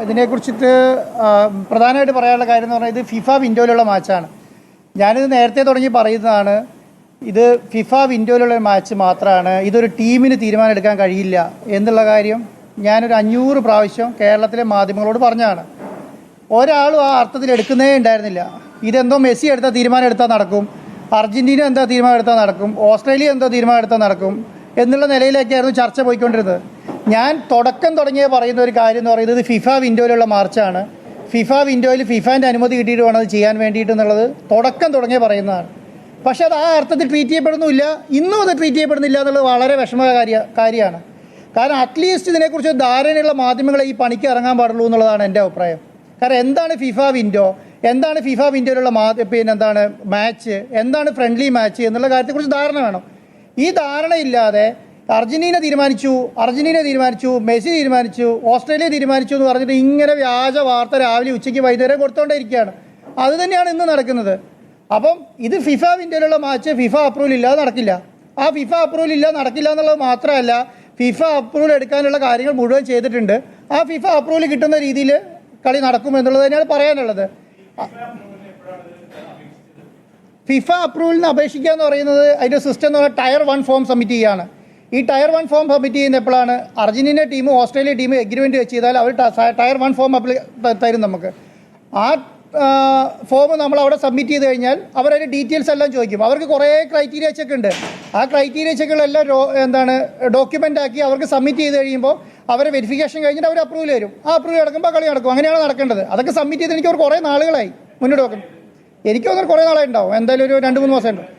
ഇതിനെക്കുറിച്ചിട്ട് പ്രധാനമായിട്ട് പറയാനുള്ള കാര്യം എന്ന് പറഞ്ഞാൽ ഇത് ഫിഫ വിൻഡോയിലുള്ള മാച്ചാണ്. ഞാനിത് നേരത്തെ തുടങ്ങി പറയുന്നതാണ്. ഇത് ഫിഫ വിൻഡോയിലുള്ള മാച്ച് മാത്രമാണ്. ഇതൊരു ടീമിന് തീരുമാനം എടുക്കാൻ കഴിയില്ല എന്നുള്ള കാര്യം ഞാനൊരു 500 പ്രാവശ്യം കേരളത്തിലെ മാധ്യമങ്ങളോട് പറഞ്ഞതാണ്. ഒരാളും ആ അർത്ഥത്തിൽ എടുക്കുന്നേ ഉണ്ടായിരുന്നില്ല. ഇതെന്തോ മെസ്സി എടുത്ത തീരുമാനം എടുത്താൽ നടക്കും, അർജൻറ്റീന എന്താ തീരുമാനം എടുത്താൽ നടക്കും, ഓസ്ട്രേലിയ എന്തോ തീരുമാനം എടുത്താൽ നടക്കും എന്നുള്ള നിലയിലേക്കായിരുന്നു ചർച്ച പോയിക്കൊണ്ടിരുന്നത്. ഞാൻ തുടങ്ങിയ പറയുന്ന ഒരു കാര്യം എന്ന് പറയുന്നത് ഫിഫ വിൻഡോയിലുള്ള മാർച്ചാണ്. ഫിഫ വിൻഡോയിൽ ഫിഫാൻ്റെ അനുമതി കിട്ടിയിട്ട് വേണം അത് ചെയ്യാൻ വേണ്ടിയിട്ട് എന്നുള്ളത് തുടങ്ങിയ പറയുന്നതാണ്. പക്ഷെ അത് ആ അർത്ഥത്തിൽ ട്രീറ്റ് ചെയ്യപ്പെടുന്നില്ല, ഇന്നും അത് ട്രീറ്റ് ചെയ്യപ്പെടുന്നില്ല എന്നുള്ളത് വളരെ കാര്യമാണ്. കാരണം അറ്റ്ലീസ്റ്റ് ഇതിനെക്കുറിച്ച് ധാരണയുള്ള മാധ്യമങ്ങളെ ഈ പണിക്ക് ഇറങ്ങാൻ പാടുള്ളൂ എന്നുള്ളതാണ് എൻ്റെ അഭിപ്രായം. കാരണം എന്താണ് ഫിഫ വിൻഡോ, എന്താണ് ഫിഫ വിൻഡോയിലുള്ള എന്താണ് മാച്ച്, എന്താണ് ഫ്രണ്ട്ലി മാച്ച് എന്നുള്ള കാര്യത്തെക്കുറിച്ച് ധാരണ വേണം. ഈ ധാരണയില്ലാതെ അർജന്റീന തീരുമാനിച്ചു, മെസ്സി തീരുമാനിച്ചു, ഓസ്ട്രേലിയ തീരുമാനിച്ചു എന്ന് പറഞ്ഞിട്ട് ഇങ്ങനെ വ്യാജ വാർത്ത രാവിലെ ഉച്ചയ്ക്ക് വൈകുന്നേരം കൊടുത്തുകൊണ്ടേയിരിക്കുകയാണ്. അത് തന്നെയാണ് ഇന്ന് നടക്കുന്നത്. അപ്പം ഇത് ഫിഫ വിൻഡോയിലുള്ള മാച്ച് ഫിഫ അപ്രൂവൽ ഇല്ലാതെ നടക്കില്ല. ആ ഫിഫ അപ്രൂവൽ ഇല്ലാതെ നടക്കില്ല എന്നുള്ളത് മാത്രമല്ല, ഫിഫ അപ്രൂവൽ എടുക്കാനുള്ള കാര്യങ്ങൾ മുഴുവൻ ചെയ്തിട്ടുണ്ട്. ആ ഫിഫ അപ്രൂവൽ കിട്ടുന്ന രീതിയിൽ കളി നടക്കും എന്നുള്ളത് തന്നെയാണ് പറയാനുള്ളത്. ഫിഫ അപ്രൂവലിന് അപേക്ഷിക്കുക എന്ന് പറയുന്നത് അതിൻ്റെ സിസ്റ്റം എന്ന് പറഞ്ഞാൽ ടയർ 1 ഫോം സബ്മിറ്റ് ചെയ്യുകയാണ്. ഈ ടയർ 1 ഫോം സബ്മിറ്റ് ചെയ്യുന്ന എപ്പോഴാണ് അർജന്റീന ടീമും ഓസ്ട്രേലിയ ടീമും എഗ്രിമെൻറ്റ് വെച്ച് ചെയ്താൽ അവർ ടയർ 1 ഫോം തരും നമുക്ക്. ആ ഫോം നമ്മൾ അവിടെ സബ്മിറ്റ് ചെയ്ത് കഴിഞ്ഞാൽ അവരതിൻ്റെ ഡീറ്റെയിൽസ് എല്ലാം ചോദിക്കും. അവർക്ക് കുറേ ക്രൈറ്റീരിയ ചെക്ക് ഉണ്ട്. ആ ക്രൈറ്റീരിയ ചെക്കുകളെല്ലാം ഡോക്യുമെൻ്റ് ആക്കി അവർക്ക് സബ്മിറ്റ് ചെയ്ത് കഴിയുമ്പോൾ അവരെ വെരിഫിക്കേഷൻ കഴിഞ്ഞിട്ട് അവർ അപ്രൂവൽ തരും. ആ അപ്രൂവൽ നടക്കുമ്പോൾ കളി നടക്കും. അങ്ങനെയാണ് നടക്കേണ്ടത്. അതൊക്കെ സബ്മിറ്റ് ചെയ്ത് എനിക്ക് കുറേ നാളുകളായി മുന്നോട്ട് വെക്കും. എനിക്ക് തോന്നുന്നു കുറേ നാളായി ഉണ്ടാവും, എന്തായാലും ഒരു 2-3 മാസം ഉണ്ടാവും.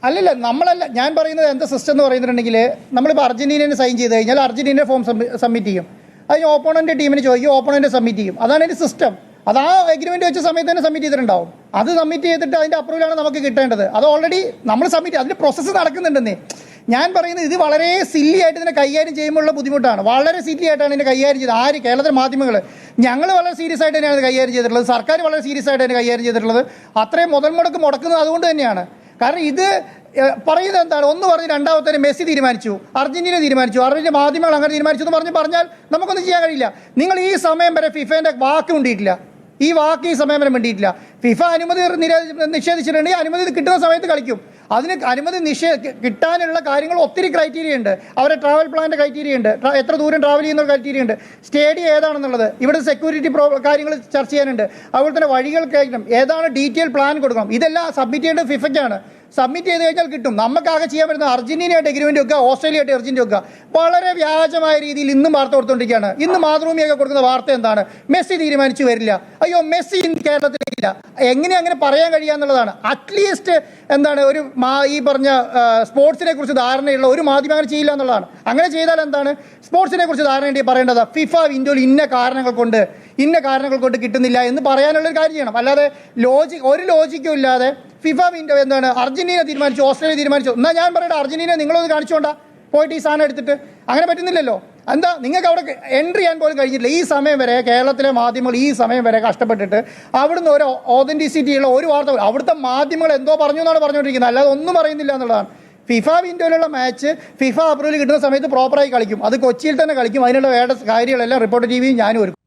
അല്ലല്ല, നമ്മളല്ല, ഞാൻ പറയുന്നത് എന്താ സിസ്റ്റം എന്ന് പറയുന്നുണ്ടെങ്കിൽ നമ്മളിപ്പോൾ അർജന്റീനയെ സൈൻ ചെയ്ത് കഴിഞ്ഞാൽ അർജന്റീന ഫോം സബ്മിറ്റ് ചെയ്യും. അതിന് ഓപ്പോണൻ്റ് ടീമിന് ചോദിക്കും, ഓപ്പോണൻ്റ് സബ്മിറ്റ് ചെയ്യും. അതാണ് അതിൻ്റെ സിസ്റ്റം. അത് ആ എഗ്രിമെൻറ്റ് വെച്ച സമയത്ത് തന്നെ സബ്മിറ്റ് ചെയ്തിട്ടുണ്ടാവും. അത് സബ്മിറ്റ് ചെയ്തിട്ട് അതിൻ്റെ അപ്രൂവലാണ് നമുക്ക് കിട്ടേണ്ടത്. അത് ഓൾറെഡി നമ്മൾ സബ്മിറ്റ്, അതിൻ്റെ പ്രോസസ്സ് നടക്കുന്നുണ്ടെന്നേ. ഞാൻ പറയുന്നത് ഇത് വളരെ സില്ലി ആയിട്ട് ഇതിനെ കൈകാര്യം ചെയ്യുമ്പോഴുള്ള ബുദ്ധിമുട്ടാണ്. വളരെ സില്ലി ആയിട്ടാണ് ഇതിനെ കൈകാര്യം ചെയ്തത്. ആര്? കേരളത്തിലെ മാധ്യമങ്ങൾ. ഞങ്ങൾ വളരെ സീരിയസ് ആയിട്ട് തന്നെയാണ് കൈകാര്യം ചെയ്തിട്ടുള്ളത്. സർക്കാർ വളരെ സീരിയസ് ആയിട്ട് തന്നെ കൈകാര്യം ചെയ്തിട്ടുള്ളത്. അത്രയും മുതൽ മുടക്ക് മുടക്കുന്നത് അതുകൊണ്ട് തന്നെയാണ്. കാരണം ഇത് പറയുന്നത് എന്താണ്? ഒന്ന് പറഞ്ഞ് രണ്ടാമത്തെ മെസ്സി തീരുമാനിച്ചു, അർജന്റീന തീരുമാനിച്ചു, അർജന്റീന മാധ്യമങ്ങൾ അങ്ങനെ തീരുമാനിച്ചു എന്ന് പറഞ്ഞാൽ നമുക്കൊന്നും ചെയ്യാൻ കഴിയില്ല. നിങ്ങൾ ഈ സമയം വരെ ഫിഫേൻ്റെ വാക്ക് കൊണ്ടിട്ടില്ല. ഈ സമയം വരെ വേണ്ടിയിട്ടില്ല. ഫിഫ അനുമതി നിഷേധിച്ചിട്ടുണ്ടെങ്കിൽ അനുമതി കിട്ടുന്ന സമയത്ത് കളിക്കും. അതിന് അനുമതി കിട്ടാനുള്ള കാര്യങ്ങൾ ഒത്തിരി ക്രൈറ്റീരിയ ഉണ്ട്. അവരുടെ ട്രാവൽ പ്ലാൻ്റെ ക്രൈറ്റീരിയ ഉണ്ട്, എത്ര ദൂരം ട്രാവൽ ചെയ്യുന്ന ക്രൈറ്റീരിയ ഉണ്ട്, സ്റ്റേഡിയം ഏതാണെന്നുള്ളത്, ഇവിടെ സെക്യൂരിറ്റി കാര്യങ്ങൾ ചർച്ച ചെയ്യാനുണ്ട്. അതുപോലെ തന്നെ വഴികൾ കഴിക്കണം, ഏതാണ് ഡീറ്റെയിൽ പ്ലാൻ കൊടുക്കണം. ഇതെല്ലാം സബ്മിറ്റ് ചെയ്യേണ്ടത് ഫിഫയ്ക്കാണ്. സബ്മിറ്റ് ചെയ്ത് കഴിഞ്ഞാൽ കിട്ടും. നമുക്കാകെ ചെയ്യാൻ പറ്റുന്ന അർജന്റീനയായിട്ട് എഗ്രിമെൻറ്റ് വെക്കുക, ഓസ്ട്രേലിയയായിട്ട് എർജൻറ്റ് വെക്കുക. വളരെ വ്യാജമായ രീതിയിൽ ഇന്നും വാർത്ത കൊടുത്തുകൊണ്ടിരിക്കുകയാണ്. ഇന്ന് മാതൃഭൂമിയൊക്കെ കൊടുക്കുന്ന വാർത്ത എന്താണ്? മെസ്സി തീരുമാനിച്ചു വരില്ല. അയ്യോ, മെസ്സി കേരളത്തിലില്ല. അങ്ങനെ പറയാൻ കഴിയാന്നുള്ളതാണ്. അറ്റ്ലീസ്റ്റ് ഒരു ഈ പറഞ്ഞ സ്പോർട്സിനെ കുറിച്ച് ധാരണയുള്ള ഒരു മാധ്യമം അങ്ങനെ ചെയ്യില്ല എന്നുള്ളതാണ്. അങ്ങനെ ചെയ്താൽ എന്താണ്? സ്പോർട്സിനെ കുറിച്ച് ധാരണ പറയേണ്ടത് ഫിഫ വിൻഡോയിൽ ഇന്ന കാരണങ്ങൾ കൊണ്ട് കിട്ടുന്നില്ല എന്ന് പറയാനുള്ളൊരു കാര്യം ചെയ്യണം. അല്ലാതെ ഒരു ലോജിക്കും ഇല്ലാതെ ഫിഫ വിൻഡോ അർജന്റീന തീരുമാനിച്ചു, ഓസ്ട്രേലിയ തീരുമാനിച്ചു, എന്നാൽ ഞാൻ പറയട്ടെ അർജന്റീന നിങ്ങളൊന്ന് കാണിച്ചോണ്ടാ പോയിട്ട് ഈ സാധനം എടുത്തിട്ട്. അങ്ങനെ പറ്റുന്നില്ലല്ലോ. എന്താ നിങ്ങൾക്ക് അവിടെ എൻട്രി ചെയ്യാൻ പോലും കഴിഞ്ഞിട്ടില്ല. ഈ സമയം വരെ കേരളത്തിലെ മാധ്യമങ്ങൾ ഈ സമയം വരെ കഷ്ടപ്പെട്ടിട്ട് അവിടുന്ന് ഒരു ഓതന്റിസിറ്റിയുള്ള ഒരു വാർത്ത അവിടുത്തെ മാധ്യമങ്ങൾ എന്തോ പറഞ്ഞു എന്നാണ് പറഞ്ഞുകൊണ്ടിരിക്കുന്നത്, അല്ലാതെ ഒന്നും പറയുന്നില്ല എന്നുള്ളതാണ്. ഫിഫ വിൻഡോയിലുള്ള മാച്ച് ഫിഫ അപ്രൂവൽ കിട്ടുന്ന സമയത്ത് പ്രോപ്പറായി കളിക്കും. അത് കൊച്ചിയിൽ തന്നെ കളിക്കും. അതിനുള്ള വേണ്ട കാര്യങ്ങളെല്ലാം റിപ്പോർട്ടർ ടിവിയും ഞാനും ഒരുക്കും.